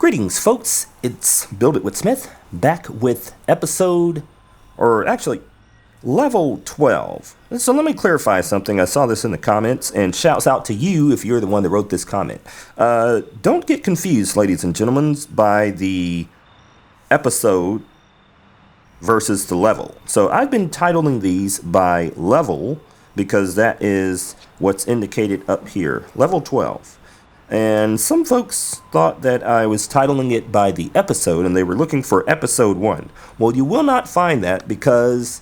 Greetings, folks. It's Build It with Smith, back with level 12. So let me clarify something. I saw this in the comments, and shouts out to you if you're the one that wrote this comment. Don't get confused, ladies and gentlemen, by the episode versus the level. So I've been titling these by level because that is what's indicated up here, level 12. And some folks thought that I was titling it by the episode, and they were looking for episode 1. Well, you will not find that because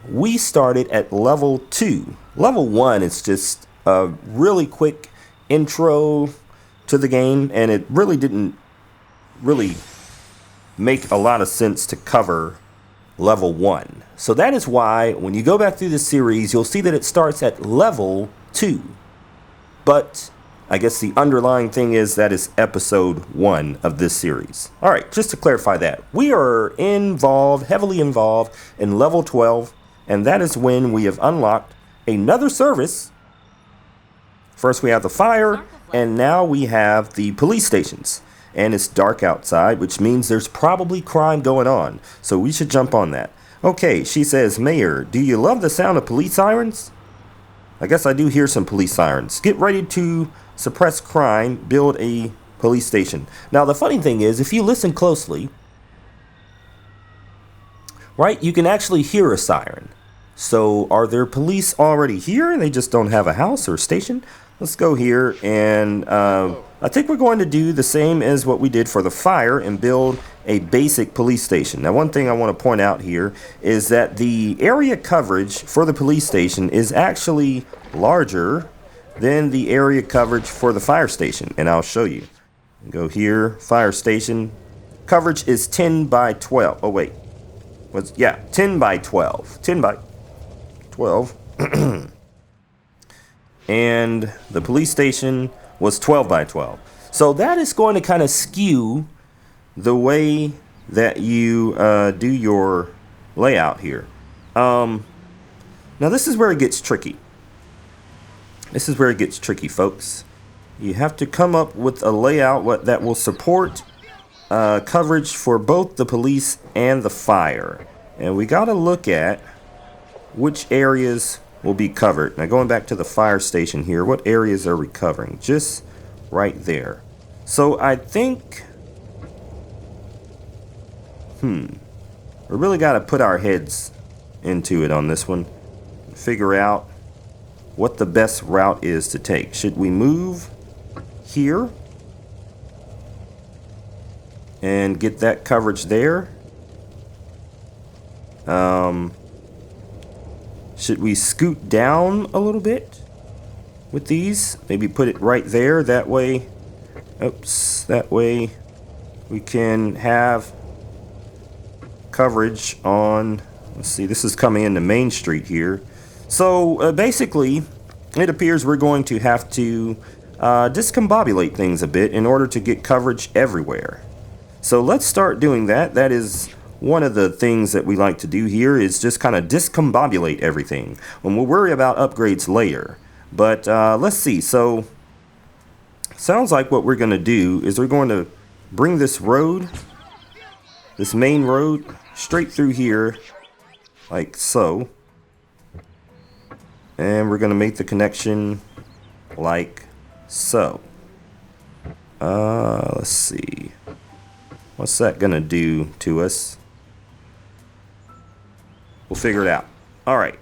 we started at level 2. Level 1 is just a really quick intro to the game, and it really didn't make a lot of sense to cover level 1. So that is why when you go back through this series, you'll see that it starts at level 2. But I guess the underlying thing is that is episode 1 of this series. All right, just to clarify that, we are heavily involved in level 12, and that is when we have unlocked another service. First we have the fire, and now we have the police stations. And it's dark outside, which means there's probably crime going on, so we should jump on that. Okay, she says, Mayor, do you love the sound of police sirens? I guess I do hear some police sirens. Get ready to suppress crime, build a police station. Now, the funny thing is, if you listen closely, right, you can actually hear a siren. So, are there police already here and they just don't have a house or a station? Let's go here, and I think we're going to do the same as what we did for the fire and build a basic police station. Now, one thing I want to point out here is that the area coverage for the police station is actually larger than the area coverage for the fire station, and I'll show you. Go here, fire station. Coverage is 10 by 12. Oh, wait. 10 by 12. 10 by 12. And the police station was 12 by 12. So that is going to kind of skew the way that you do your layout here. Now this is where it gets tricky. This is where it gets tricky, folks. You have to come up with a layout that will support coverage for both the police and the fire. And we got to look at which areas will be covered. Now going back to the fire station here, what areas are we covering? Just right there. So I think we really got to put our heads into it on this one. Figure out what the best route is to take. Should we move here and get that coverage there? Should we scoot down a little bit with these? Maybe put it right there. That way, that way we can have coverage on, let's see, this is coming into Main Street here. So basically, it appears we're going to have to discombobulate things a bit in order to get coverage everywhere. So let's start doing that. That is one of the things that we like to do here, is just kind of discombobulate everything. And we'll worry about upgrades later. But let's see. So sounds like what we're going to do is we're going to bring this road, this main road, straight through here, like so. And we're going to make the connection like so. Let's see. What's that going to do to us? We'll figure it out. All right.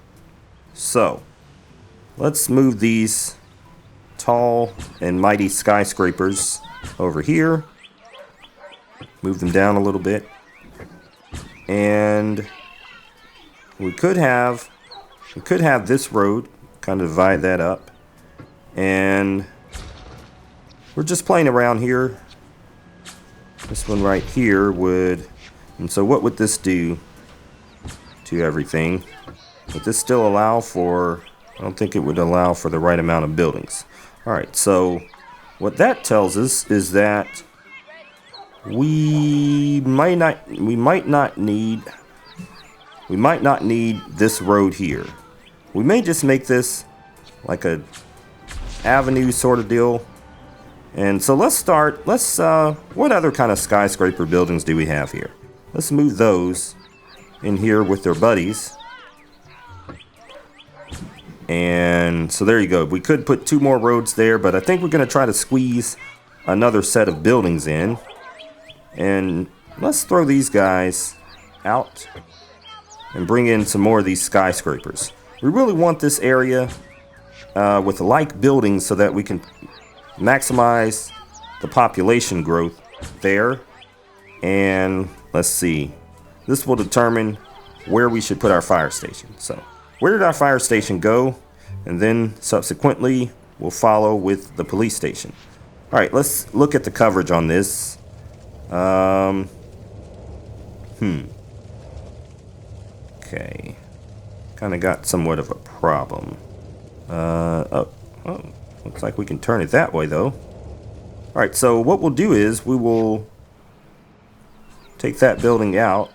So, let's move these tall and mighty skyscrapers over here. Move them down a little bit. And we could have this road, kind of divide that up. And we're just playing around here. This one right here would, and so what would this do to everything? Would this still allow for, I don't think it would allow for the right amount of buildings. Alright, so what that tells us is that we might not need this road here. We may just make this like a avenue sort of deal, And so let's start. What other kind of skyscraper buildings do we have here? Let's move those in here with their buddies. And so there you go. We could put 2 more roads there, but I think we're going to try to squeeze another set of buildings in. And let's throw these guys out and bring in some more of these skyscrapers. We really want this area with like buildings so that we can maximize the population growth there. And let's see, this will determine where we should put our fire station. So where did our fire station go? And then subsequently we'll follow with the police station. All right, let's look at the coverage on this. Okay, kind of got somewhat of a problem. Looks like we can turn it that way though. All right, so what we'll do is we will take that building out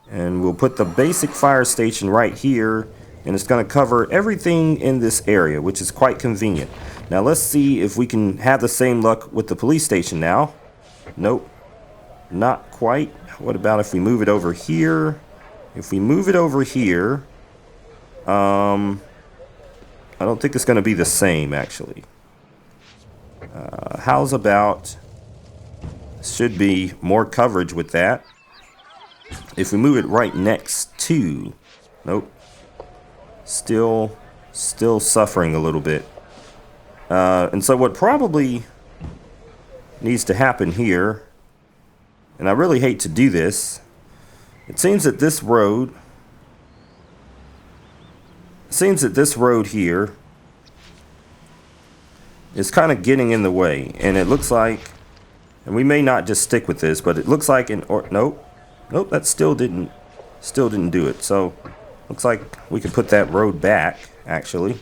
and we'll put the basic fire station right here, and it's going to cover everything in this area, which is quite convenient. Now let's see if we can have the same luck with the police station now. Nope, not quite. What about if we move it over here? If we move it over here, I don't think it's going to be the same actually. How's about, should be more coverage with that. If we move it right next to, nope, still suffering a little bit. And so what probably needs to happen here, and I really hate to do this, it seems that this road here is kind of getting in the way, and it looks like, and we may not just stick with this, but it looks like nope, that still didn't do it. So looks like we could put that road back actually.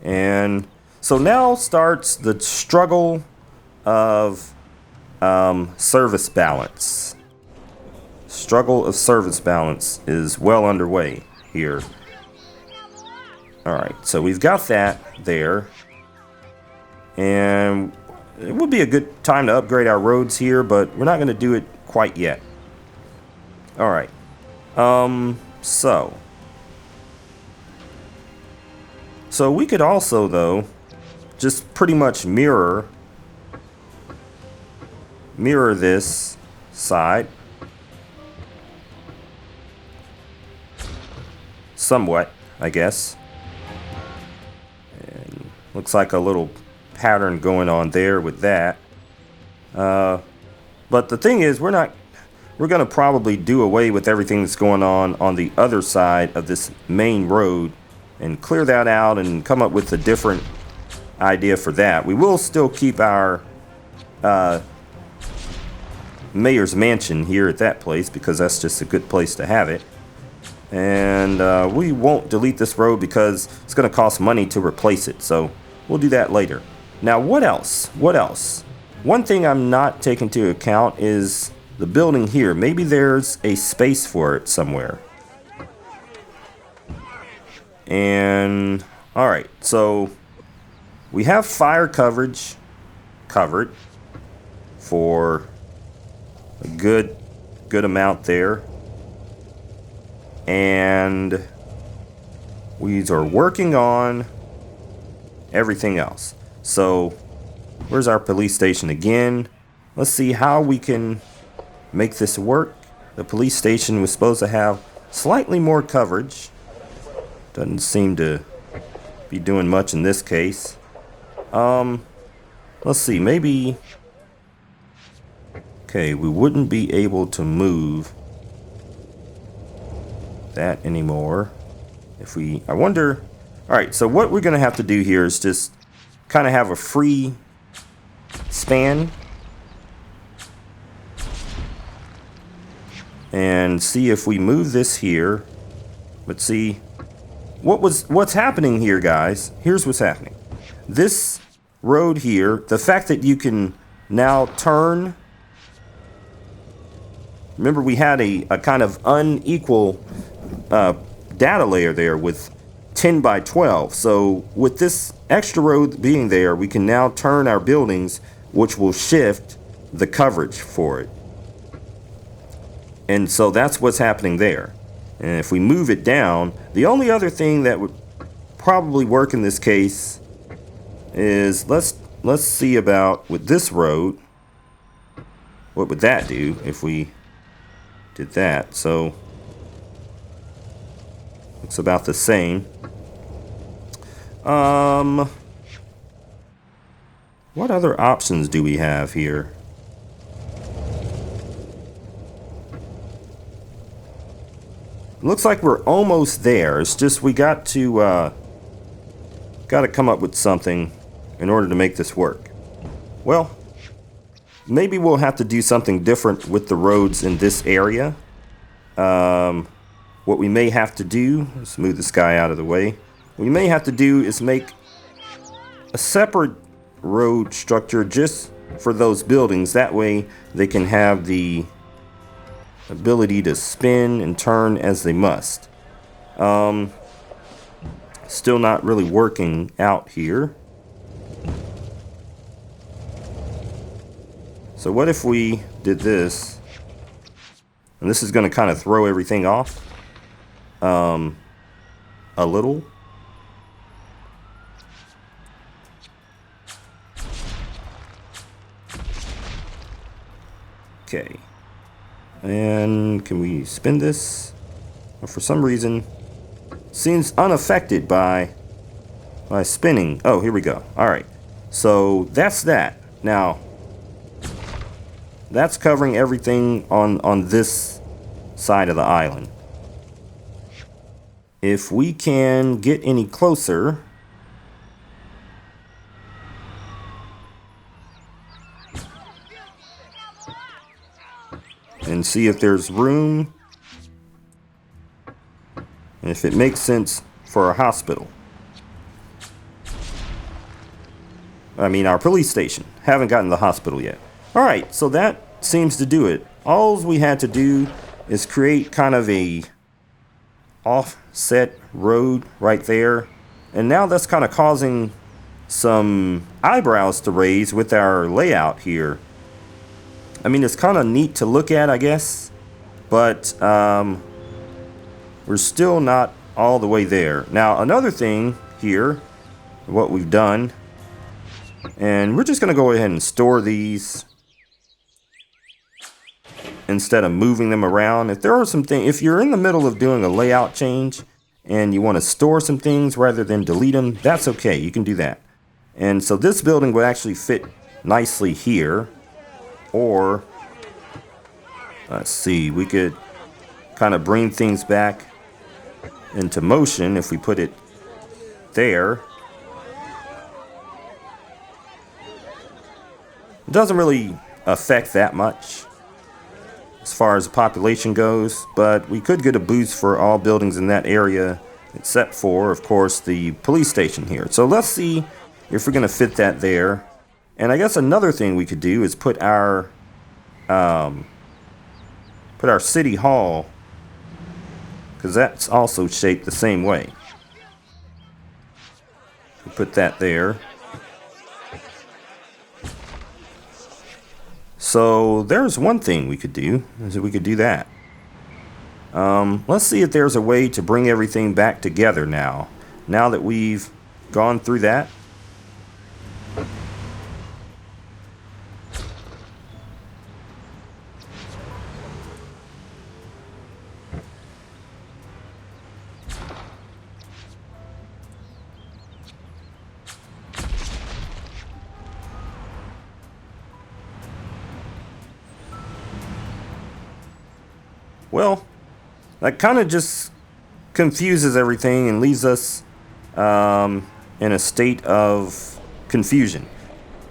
And so now starts the struggle of service balance. Struggle of service balance is well underway here. Alright, so we've got that there. And it would be a good time to upgrade our roads here, but we're not going to do it quite yet. Alright. So we could also, though, just pretty much mirror this side somewhat, I guess. And looks like a little pattern going on there with that. But the thing is, we're going to probably do away with everything that's going on the other side of this main road and clear that out and come up with a different idea for that. We will still keep our mayor's mansion here at that place because that's just a good place to have it. And we won't delete this road because it's going to cost money to replace it. So we'll do that later. Now, what else? One thing I'm not taking into account is the building here. Maybe there's a space for it somewhere. And alright, so we have fire coverage covered for a good amount there. And we are working on everything else. So where's our police station again? Let's see how we can make this work. The police station was supposed to have slightly more coverage. Doesn't seem to be doing much in this case. Let's see, maybe, okay, we wouldn't be able to move that anymore if we, I wonder. All right, so what we're gonna have to do here is just kind of have a free span and see if we move this here. Let's see what's happening here, guys. Here's what's happening. This road here, the fact that you can now turn, remember we had a kind of unequal data layer there with 10 by 12. So with this extra road being there, we can now turn our buildings, which will shift the coverage for it. And so that's what's happening there. And if we move it down, the only other thing that would probably work in this case is let's see about with this road. What would that do if we did that? So it's about the same. What other options do we have here? Looks like we're almost there. It's just we got to come up with something in order to make this work. Well, maybe we'll have to do something different with the roads in this area. What we may have to do, let's move this guy out of the way. What we may have to do is make a separate road structure just for those buildings. That way they can have the ability to spin and turn as they must. Still not really working out here. So what if we did this? And this is going to kind of throw everything off a little. Okay. And can we spin this? Well, for some reason, seems unaffected by spinning. Oh, here we go. All right. So that's that. Now, that's covering everything on this side of the island. If we can get any closer, and see if there's room, and if it makes sense for a hospital. I mean, our police station. Haven't gotten to the hospital yet. Alright, so that seems to do it. All we had to do is create kind of a offset road right there. And now that's kind of causing some eyebrows to raise with our layout here. I mean, it's kind of neat to look at, I guess, but we're still not all the way there. Now, another thing here, what we've done, and we're just going to go ahead and store these instead of moving them around. If there are some things, if you're in the middle of doing a layout change and you want to store some things rather than delete them, that's okay. You can do that. And so this building would actually fit nicely here. Or, let's see, we could kind of bring things back into motion if we put it there. It doesn't really affect that much as far as the population goes, but we could get a boost for all buildings in that area, except for, of course, the police station here. So let's see if we're going to fit that there. And I guess another thing we could do is put our city hall, because that's also shaped the same way. We put that there. So there's one thing we could do, is that we could do that. Let's see if there's a way to bring everything back together now that we've gone through that. Well, that kind of just confuses everything and leaves us in a state of confusion.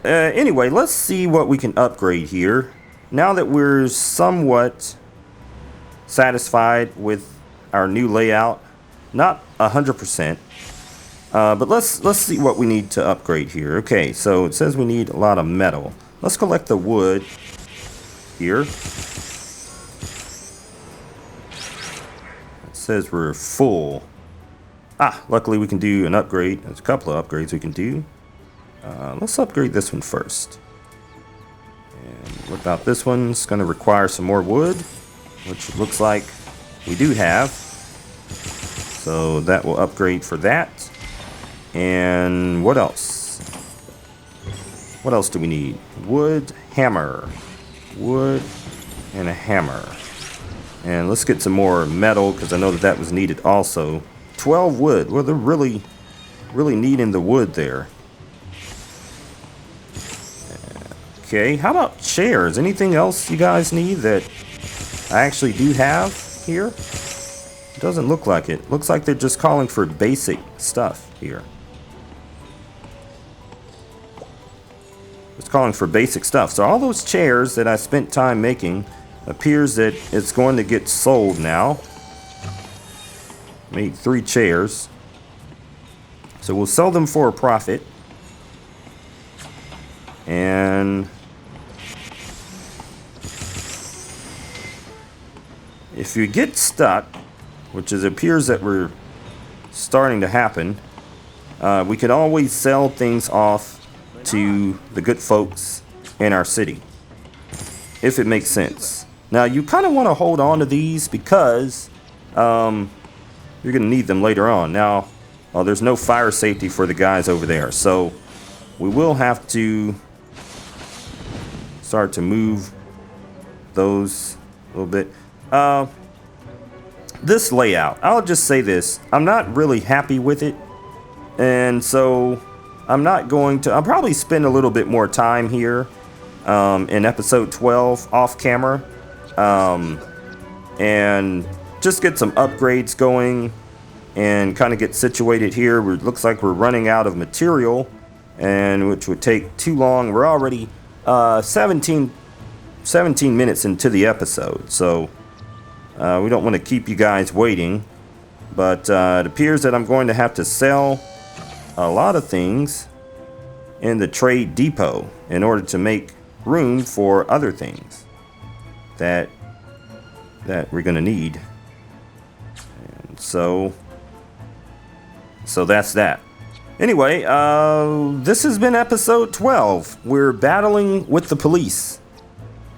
Anyway, let's see what we can upgrade here. Now that we're somewhat satisfied with our new layout, not 100%, but let's see what we need to upgrade here. Okay, so it says we need a lot of metal. Let's collect the wood here. Says we're full. Luckily we can do an upgrade. There's a couple of upgrades we can do. Let's upgrade this one first. And what about this one? It's going to require some more wood, which looks like we do have. So that will upgrade for that. And what else? What else do we need? Wood, hammer. Wood and a hammer. And let's get some more metal, because I know that was needed also. 12 wood. Well, they're really needing the wood there. Okay, how about chairs? Anything else you guys need that I actually do have here? It doesn't look like it. Looks like they're just calling for basic stuff here. It's calling for basic stuff. So all those chairs that I spent time making appears that it's going to get sold now. Made 3 chairs. So we'll sell them for a profit. And if you get stuck, which it appears that we're starting to happen, we can always sell things off to the good folks in our city, if it makes sense. Now, you kind of want to hold on to these because you're going to need them later on. Now, there's no fire safety for the guys over there, so we will have to start to move those a little bit. This layout, I'll just say this, I'm not really happy with it, and so I'm not going to, I'll probably spend a little bit more time here in episode 12 off camera, and just get some upgrades going and kind of get situated here. It looks like we're running out of material, and which would take too long. We're already 17 minutes into the episode, so we don't want to keep you guys waiting, but it appears that I'm going to have to sell a lot of things in the trade depot in order to make room for other things that we're going to need. And so that's that. Anyway, this has been episode 12. We're battling with the police.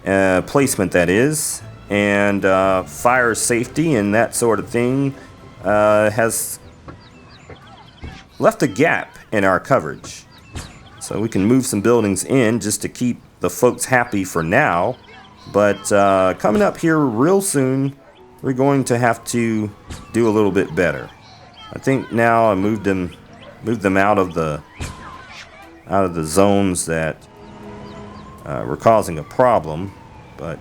Placement, that is. And fire safety and that sort of thing has left a gap in our coverage. So we can move some buildings in just to keep the folks happy for now. But coming up here real soon, we're going to have to do a little bit better. I think now I moved them out of the zones that were causing a problem. But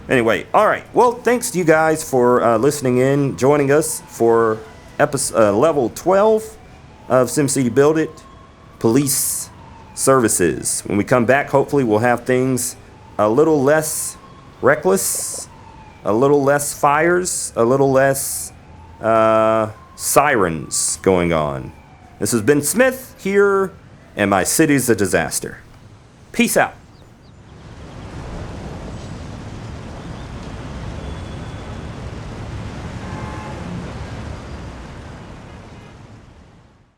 anyway, all right. Well, thanks to you guys for listening in, joining us for episode level 12 of SimCity Buildit, Police Services. When we come back, hopefully we'll have things a little less reckless, a little less fires, a little less sirens going on. This has been Smith here, and my city's a disaster. Peace out.